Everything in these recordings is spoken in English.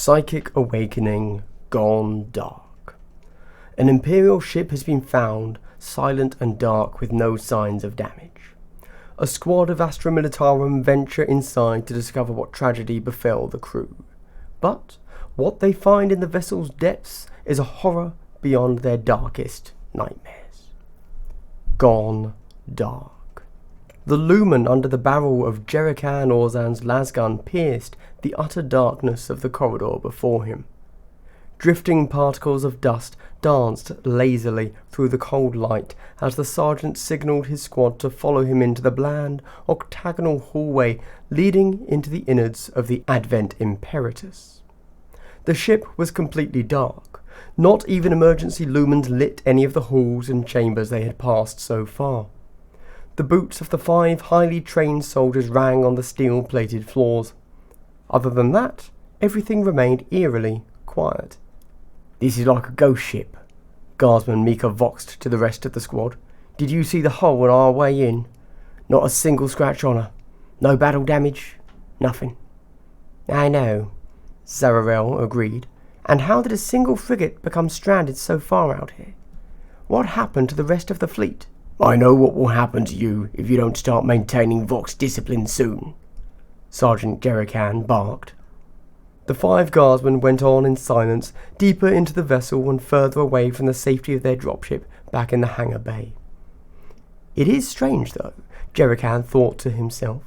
Psychic awakening gone dark. An Imperial ship has been found, silent and dark with no signs of damage. A squad of Astra Militarum venture inside to discover what tragedy befell the crew. But what they find in the vessel's depths is a horror beyond their darkest nightmares. Gone dark. The lumen under the barrel of Jerikan Orzan's lasgun pierced the utter darkness of the corridor before him. Drifting particles of dust danced lazily through the cold light as the sergeant signalled his squad to follow him into the bland, octagonal hallway leading into the innards of the Advent Imperatus. The ship was completely dark. Not even emergency lumens lit any of the halls and chambers they had passed so far. The boots of the 5 highly trained soldiers rang on the steel-plated floors. Other than that, everything remained eerily quiet. "This is like a ghost ship," Guardsman Mika voxed to the rest of the squad. "Did you see the hull on our way in? Not a single scratch on her. No battle damage. Nothing." "I know," Zararel agreed. "And how did a single frigate become stranded so far out here? What happened to the rest of the fleet?" "I know what will happen to you if you don't start maintaining Vox discipline soon," Sergeant Jerikan barked. The 5 guardsmen went on in silence, deeper into the vessel and further away from the safety of their dropship back in the hangar bay. It is strange, though, Jerikan thought to himself.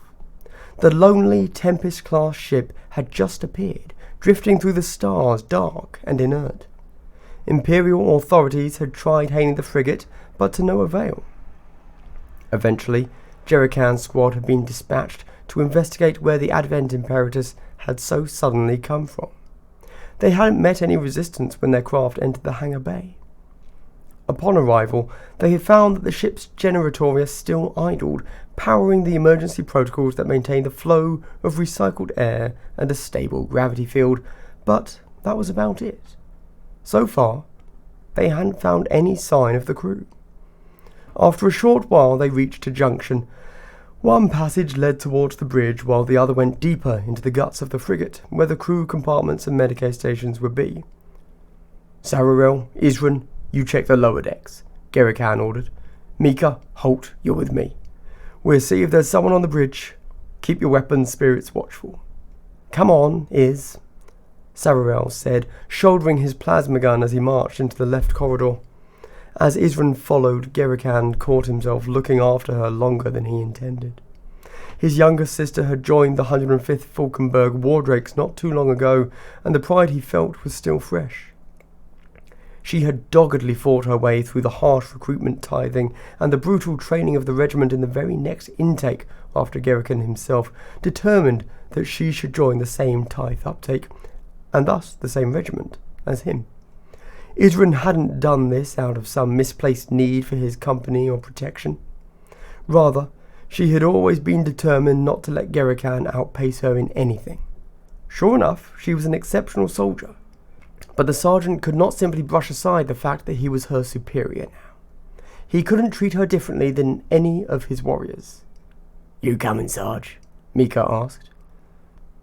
The lonely Tempest-class ship had just appeared, drifting through the stars, dark and inert. Imperial authorities had tried hailing the frigate, but to no avail. Eventually, Jerikan's squad had been dispatched to investigate where the Advent Imperatus had so suddenly come from. They hadn't met any resistance when their craft entered the hangar bay. Upon arrival, they had found that the ship's generatoria still idled, powering the emergency protocols that maintained the flow of recycled air and a stable gravity field, but that was about it. So far, they hadn't found any sign of the crew. After a short while they reached a junction. One passage led towards the bridge while the other went deeper into the guts of the frigate, where the crew compartments and Medicae stations would be. "Zararel, Isran, you check the lower decks," Jerikan ordered. "Mika, Holt, you're with me. We'll see if there's someone on the bridge. Keep your weapons spirits watchful." "Come on, Zararel said, shouldering his plasma gun as he marched into the left corridor. As Isran followed, Jerikan caught himself looking after her longer than he intended. His younger sister had joined the 105th Falkenberg Wardrakes not too long ago, and the pride he felt was still fresh. She had doggedly fought her way through the harsh recruitment tithing and the brutal training of the regiment in the very next intake after Jerikan himself, determined that she should join the same tithe uptake, and thus the same regiment, as him. Isran hadn't done this out of some misplaced need for his company or protection. Rather, she had always been determined not to let Jerikan outpace her in anything. Sure enough, she was an exceptional soldier, but the sergeant could not simply brush aside the fact that he was her superior now. He couldn't treat her differently than any of his warriors. "You coming, Sarge?" Mika asked.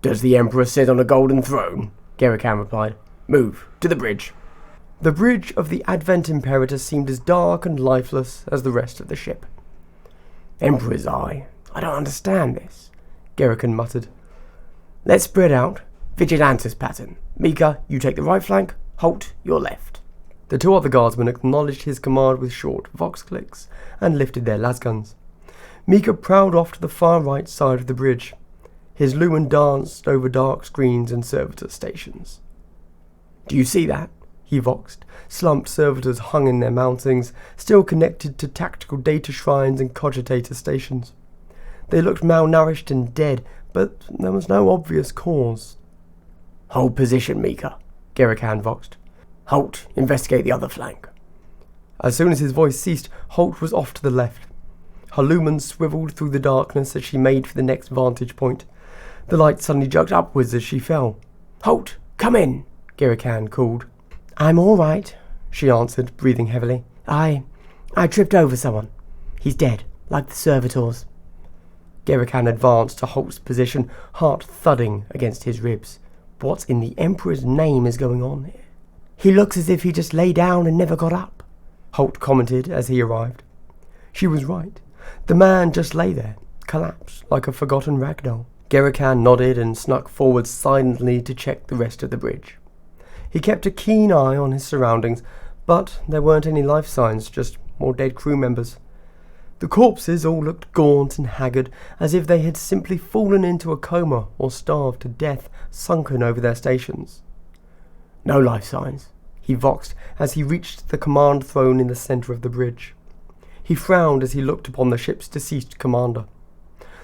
"Does the Emperor sit on a golden throne?" Jerikan replied. "Move, to the bridge." The bridge of the Advent Imperator seemed as dark and lifeless as the rest of the ship. "Emperor's eye. I don't understand this," Jerikan muttered. "Let's spread out. Vigilantes pattern. Mika, you take the right flank. Holt, your left." The 2 other guardsmen acknowledged his command with short vox clicks and lifted their lasguns. Mika prowled off to the far right side of the bridge. His lumen danced over dark screens and servitor stations. "Do you see that?" he voxed. Slumped servitors hung in their mountings, still connected to tactical data shrines and cogitator stations. They looked malnourished and dead, but there was no obvious cause. "Hold position, Mika," Jerikan voxed. "Holt, investigate the other flank." As soon as his voice ceased, Holt was off to the left. Her lumen swiveled through the darkness as she made for the next vantage point. The light suddenly jumped upwards as she fell. "Holt, come in," Jerikan called. "I'm all right," she answered, breathing heavily. I tripped over someone. He's dead, like the servitors." Jerikan advanced to Holt's position, heart thudding against his ribs. What in the Emperor's name is going on here? He looks as if he just lay down and never got up, Holt commented as he arrived. She was right. The man just lay there, collapsed like a forgotten ragdoll. Gerican nodded and snuck forward silently to check the rest of the bridge. He kept a keen eye on his surroundings, but there weren't any life signs, just more dead crew members. The corpses all looked gaunt and haggard, as if they had simply fallen into a coma or starved to death, sunken over their stations. No life signs, he voxed as he reached the command throne in the centre of the bridge. He frowned as he looked upon the ship's deceased commander.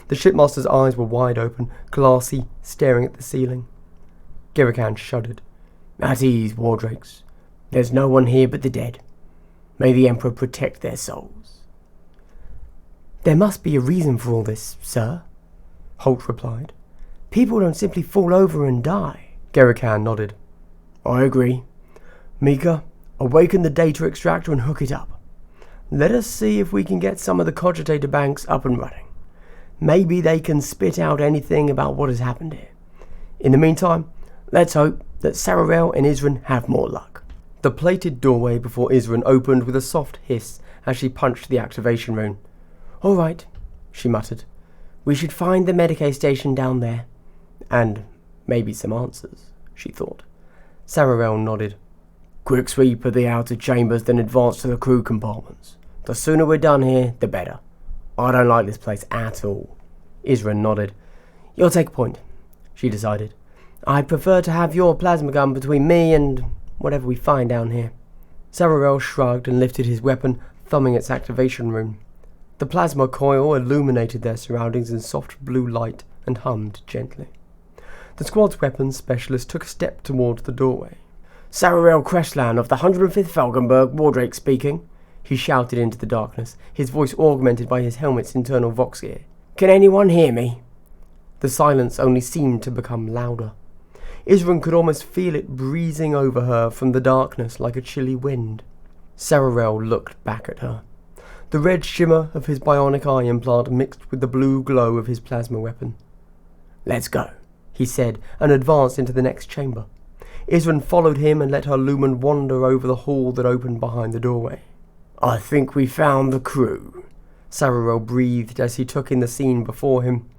The shipmaster's eyes were wide open, glassy, staring at the ceiling. Gerican shuddered. At ease, Wardrakes. There's no one here but the dead. May the Emperor protect their souls. There must be a reason for all this, sir, Holt replied. People don't simply fall over and die. Gerican nodded. I agree. Mika, awaken the data extractor and hook it up. Let us see if we can get some of the cogitator banks up and running. Maybe they can spit out anything about what has happened here. In the meantime, let's hope that Sararel and Isran have more luck. The plated doorway before Isran opened with a soft hiss as she punched the activation rune. All right, she muttered. We should find the Medicae station down there. And maybe some answers, she thought. Sararel nodded. Quick sweep of the outer chambers, then advance to the crew compartments. The sooner we're done here, the better. I don't like this place at all. Isran nodded. You'll take a point, she decided. I'd prefer to have your plasma gun between me and whatever we find down here. Sararel shrugged and lifted his weapon, thumbing its activation rune. The plasma coil illuminated their surroundings in soft blue light and hummed gently. The squad's weapons specialist took a step towards the doorway. Sararel Crestland of the 105th Falkenberg, Wardrake speaking, he shouted into the darkness, his voice augmented by his helmet's internal vox gear. Can anyone hear me? The silence only seemed to become louder. Isran could almost feel it breezing over her from the darkness like a chilly wind. Sararel looked back at her. The red shimmer of his bionic eye implant mixed with the blue glow of his plasma weapon. Let's go, he said, and advanced into the next chamber. Isran followed him and let her lumen wander over the hall that opened behind the doorway. I think we found the crew, Sararel breathed as he took in the scene before him.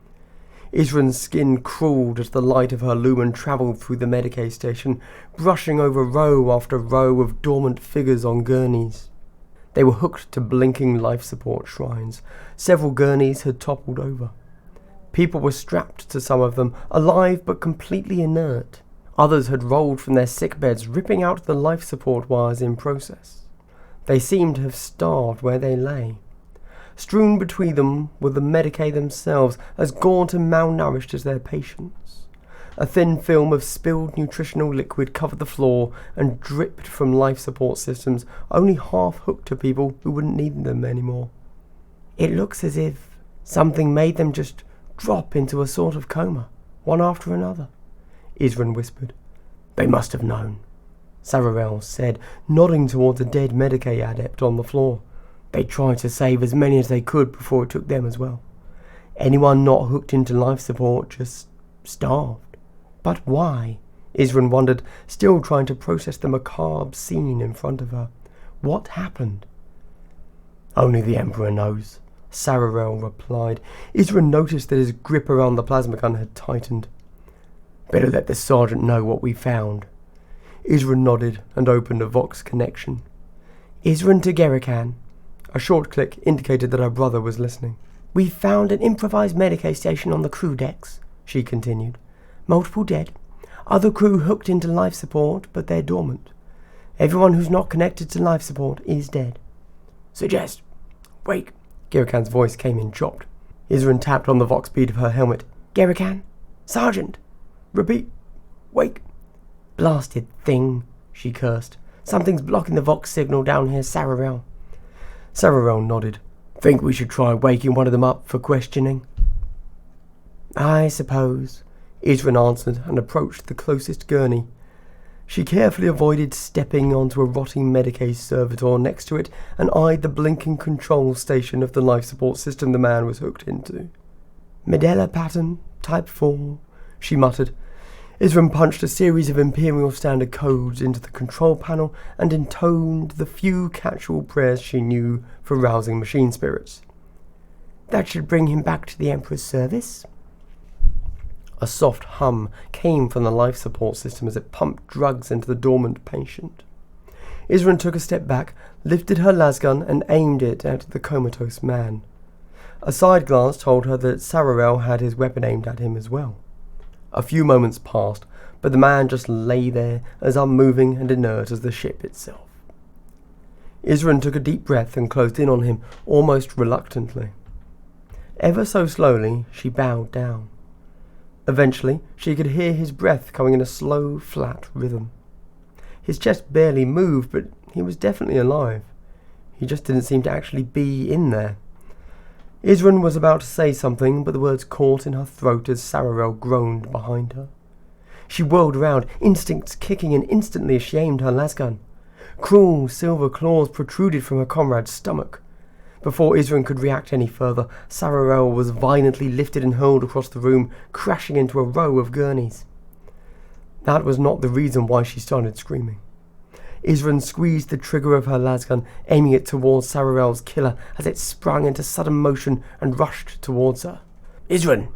Isran's skin crawled as the light of her lumen travelled through the Medicae station, brushing over row after row of dormant figures on gurneys. They were hooked to blinking life support shrines. Several gurneys had toppled over. People were strapped to some of them, alive but completely inert. Others had rolled from their sick beds, ripping out the life support wires in process. They seemed to have starved where they lay. Strewn between them were the Medicae themselves, as gaunt and malnourished as their patients. A thin film of spilled nutritional liquid covered the floor and dripped from life support systems, only half hooked to people who wouldn't need them anymore. It looks as if something made them just drop into a sort of coma, one after another, Isran whispered. They must have known, Sararel said, nodding towards a dead Medicae adept on the floor. They tried to save as many as they could before it took them as well. Anyone not hooked into life support just starved. But why? Isran wondered, still trying to process the macabre scene in front of her. What happened? Only the Emperor knows, Sararel replied. Isran noticed that his grip around the plasma gun had tightened. Better let the sergeant know what we found. Isran nodded and opened a Vox connection. Isran to Gerican. A short click indicated that her brother was listening. We found an improvised Medicae station on the crew decks, she continued. Multiple dead. Other crew hooked into life support, but they're dormant. Everyone who's not connected to life support is dead. Suggest. Wake. Gerican's voice came in chopped. Isran tapped on the Vox bead of her helmet. Gerican? Sergeant! Repeat. Wake. Blasted thing, she cursed. Something's blocking the Vox signal down here, Sararel. Sararel nodded. Think we should try waking one of them up for questioning? I suppose, Isran answered and approached the closest gurney. She carefully avoided stepping onto a rotting Medicae servitor next to it and eyed the blinking control station of the life support system the man was hooked into. Medela pattern, type 4, she muttered. Isran punched a series of Imperial standard codes into the control panel and intoned the few catch-all prayers she knew for rousing machine spirits. "That should bring him back to the Emperor's service." A soft hum came from the life support system as it pumped drugs into the dormant patient. Isran took a step back, lifted her lasgun and aimed it at the comatose man. A side glance told her that Sararel had his weapon aimed at him as well. A few moments passed, but the man just lay there as unmoving and inert as the ship itself. Isran took a deep breath and closed in on him, almost reluctantly. Ever so slowly, she bowed down. Eventually, she could hear his breath coming in a slow, flat rhythm. His chest barely moved, but he was definitely alive. He just didn't seem to actually be in there. Isran was about to say something, but the words caught in her throat as Sararel groaned behind her. She whirled around, instincts kicking, and instantly she aimed her lasgun. Cruel silver claws protruded from her comrade's stomach. Before Isran could react any further, Sararel was violently lifted and hurled across the room, crashing into a row of gurneys. That was not the reason why she started screaming. Isran squeezed the trigger of her lasgun, aiming it towards Sararel's killer as it sprung into sudden motion and rushed towards her. "Isran!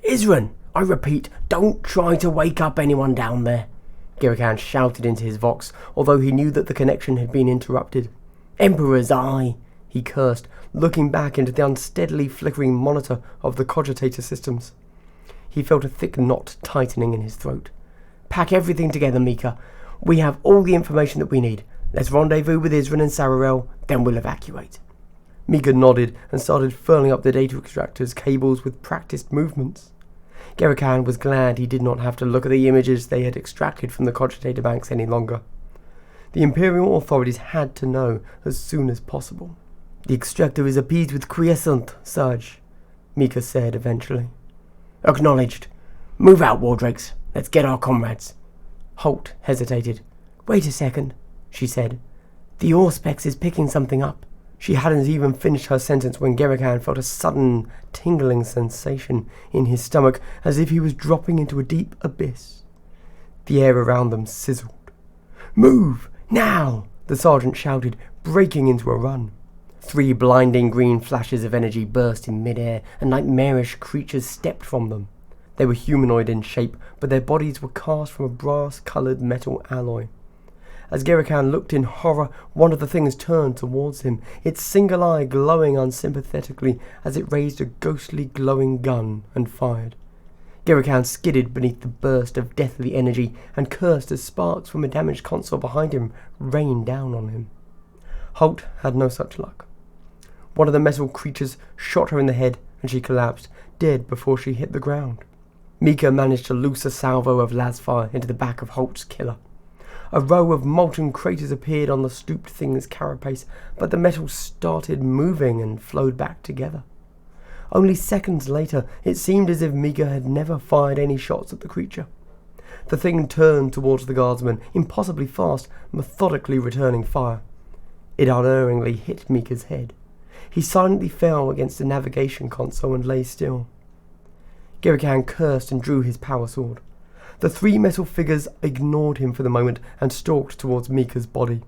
Isran! I repeat, don't try to wake up anyone down there!" Girakan shouted into his vox, although he knew that the connection had been interrupted. "Emperor's eye!" he cursed, looking back into the unsteadily flickering monitor of the cogitator systems. He felt a thick knot tightening in his throat. "Pack everything together, Mika. We have all the information that we need. Let's rendezvous with Isran and Sararel, then we'll evacuate." Mika nodded and started furling up the data extractor's cables with practiced movements. Girakan was glad he did not have to look at the images they had extracted from the cogitator banks any longer. The Imperial authorities had to know as soon as possible. "The extractor is appeased with quiescent, Sarge," Mika said eventually. "Acknowledged. Move out, Wardrakes. Let's get our comrades." Holt hesitated. "Wait a second," she said. "The Auspex is picking something up." She hadn't even finished her sentence when Girakan felt a sudden, tingling sensation in his stomach, as if he was dropping into a deep abyss. The air around them sizzled. "Move! Now!" the sergeant shouted, breaking into a run. 3 blinding green flashes of energy burst in mid-air, and nightmarish creatures stepped from them. They were humanoid in shape, but their bodies were cast from a brass-coloured metal alloy. As Girakan looked in horror, one of the things turned towards him, its single eye glowing unsympathetically as it raised a ghostly glowing gun and fired. Girakan skidded beneath the burst of deathly energy and cursed as sparks from a damaged console behind him rained down on him. Holt had no such luck. One of the metal creatures shot her in the head and she collapsed, dead before she hit the ground. Mika managed to loose a salvo of lasfire into the back of Holt's killer. A row of molten craters appeared on the stooped thing's carapace, but the metal started moving and flowed back together. Only seconds later, it seemed as if Mika had never fired any shots at the creature. The thing turned towards the guardsman, impossibly fast, methodically returning fire. It unerringly hit Mika's head. He silently fell against the navigation console and lay still. Girakan cursed and drew his power sword. The 3 metal figures ignored him for the moment and stalked towards Mika's body.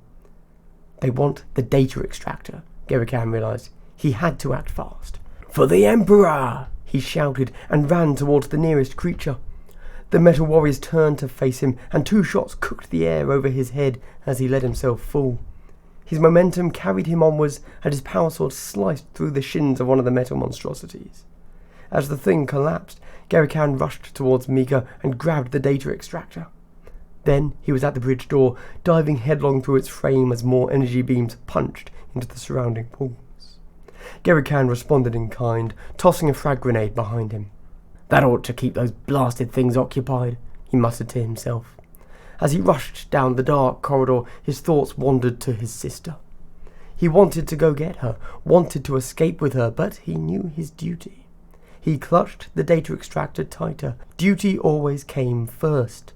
They want the data extractor, Girakan realized. He had to act fast. "For the Emperor!" he shouted and ran towards the nearest creature. The metal warriors turned to face him, and 2 shots cooked the air over his head as he let himself fall. His momentum carried him onwards, and his power sword sliced through the shins of one of the metal monstrosities. As the thing collapsed, Girakan rushed towards Mika and grabbed the data extractor. Then he was at the bridge door, diving headlong through its frame as more energy beams punched into the surrounding walls. Girakan responded in kind, tossing a frag grenade behind him. "That ought to keep those blasted things occupied," he muttered to himself. As he rushed down the dark corridor, his thoughts wandered to his sister. He wanted to go get her, wanted to escape with her, but he knew his duty. He clutched the data extractor tighter. Duty always came first.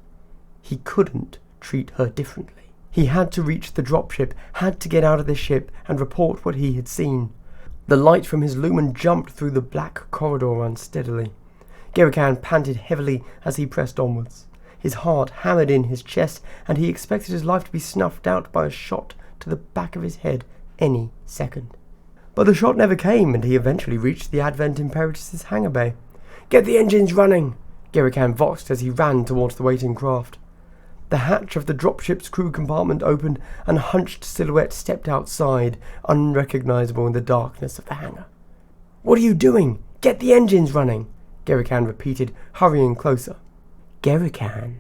He couldn't treat her differently. He had to reach the dropship, had to get out of the ship and report what he had seen. The light from his lumen jumped through the black corridor unsteadily. Girakan panted heavily as he pressed onwards. His heart hammered in his chest, and he expected his life to be snuffed out by a shot to the back of his head any second. But the shot never came, and he eventually reached the Advent Imperatus' hangar bay. "Get the engines running!" Gerican voxed as he ran towards the waiting craft. The hatch of the dropship's crew compartment opened, and a hunched silhouette stepped outside, unrecognizable in the darkness of the hangar. "What are you doing? Get the engines running!" Gerican repeated, hurrying closer. "Gerican,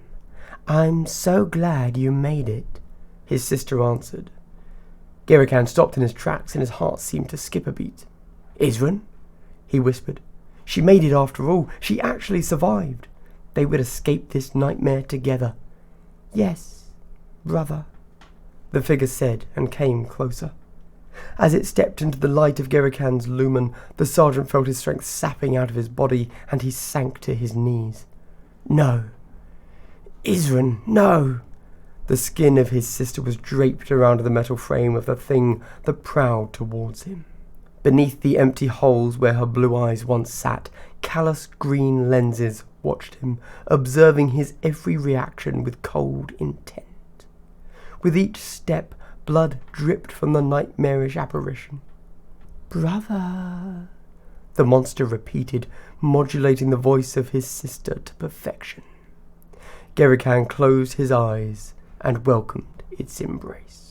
I'm so glad you made it," his sister answered. Gerican stopped in his tracks, and his heart seemed to skip a beat. "Isran?" he whispered. "She made it after all. She actually survived. They would escape this nightmare together." "Yes, brother," the figure said, and came closer. As it stepped into the light of Gerican's lumen, the sergeant felt his strength sapping out of his body, and he sank to his knees. "No. Isran, no!" The skin of his sister was draped around the metal frame of the thing that prowled towards him. Beneath the empty holes where her blue eyes once sat, callous green lenses watched him, observing his every reaction with cold intent. With each step, blood dripped from the nightmarish apparition. "Brother," the monster repeated, modulating the voice of his sister to perfection. Gerican closed his eyes and welcomed its embrace.